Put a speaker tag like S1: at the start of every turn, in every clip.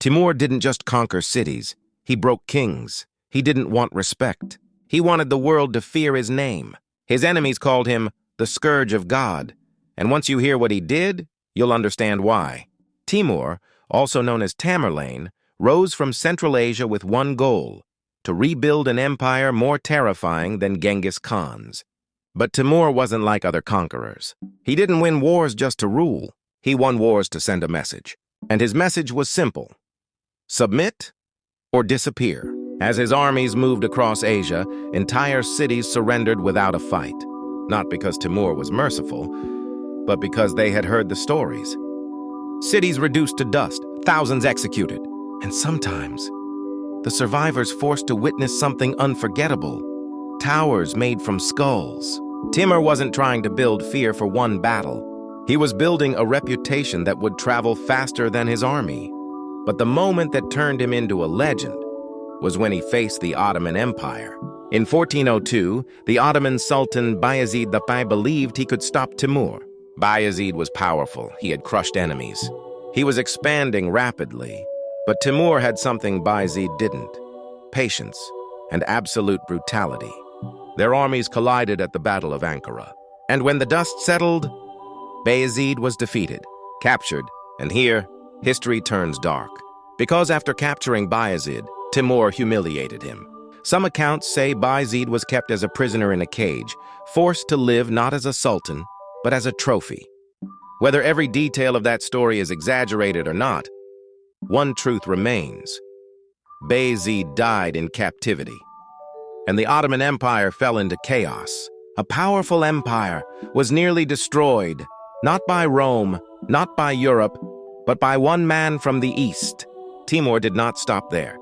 S1: Timur didn't just conquer cities, he broke kings. He didn't want respect. He wanted the world to fear his name. His enemies called him the Scourge of God. And once you hear what he did, you'll understand why. Timur, also known as Tamerlane, rose from Central Asia with one goal: to rebuild an empire more terrifying than Genghis Khan's. But Timur wasn't like other conquerors. He didn't win wars just to rule. He won wars to send a message. And his message was simple: submit or disappear. As his armies moved across Asia, entire cities surrendered without a fight. Not because Timur was merciful, but because they had heard the stories. Cities reduced to dust, thousands executed, and sometimes the survivors forced to witness something unforgettable: towers made from skulls. Timur wasn't trying to build fear for one battle. He was building a reputation that would travel faster than his army. But the moment that turned him into a legend was when he faced the Ottoman Empire. In 1402, the Ottoman Sultan Bayezid I believed he could stop Timur. Bayezid was powerful. He had crushed enemies. He was expanding rapidly. But Timur had something Bayezid didn't: patience and absolute brutality. Their armies collided at the Battle of Ankara. And when the dust settled, Bayezid was defeated, captured, and here, history turns dark. Because after capturing Bayezid, Timur humiliated him. Some accounts say Bayezid was kept as a prisoner in a cage, forced to live not as a sultan, but as a trophy. Whether every detail of that story is exaggerated or not, one truth remains: Bayezid died in captivity, and the Ottoman Empire fell into chaos. A powerful empire was nearly destroyed, not by Rome, not by Europe, but by one man from the East. Timur did not stop there.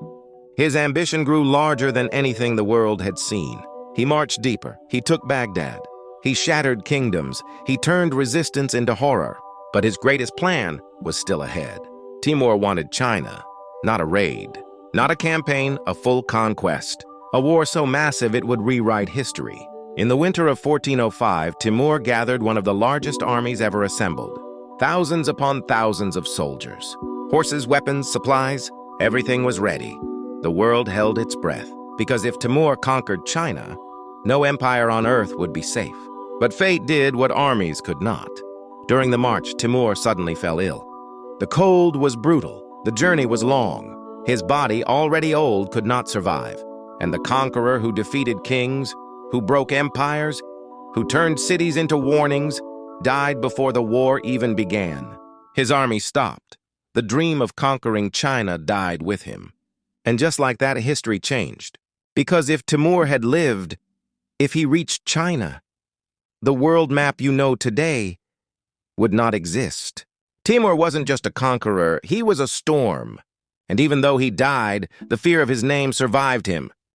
S1: His ambition grew larger than anything the world had seen. He marched deeper. He took Baghdad. He shattered kingdoms. He turned resistance into horror. But his greatest plan was still ahead. Timur wanted China, not a raid, not a campaign, a full conquest. A war so massive it would rewrite history. In the winter of 1405, Timur gathered one of the largest armies ever assembled. Thousands upon thousands of soldiers. Horses, weapons, supplies, everything was ready. The world held its breath, because if Timur conquered China, no empire on earth would be safe. But fate did what armies could not. During the march, Timur suddenly fell ill. The cold was brutal. The journey was long. His body, already old, could not survive. And the conqueror who defeated kings, who broke empires, who turned cities into warnings, died before the war even began. His army stopped. The dream of conquering China died with him. And just like that, history changed. Because if Timur had lived, if he reached China, the world map you know today would not exist. Timur wasn't just a conqueror, he was a storm. And even though he died, the fear of his name survived him.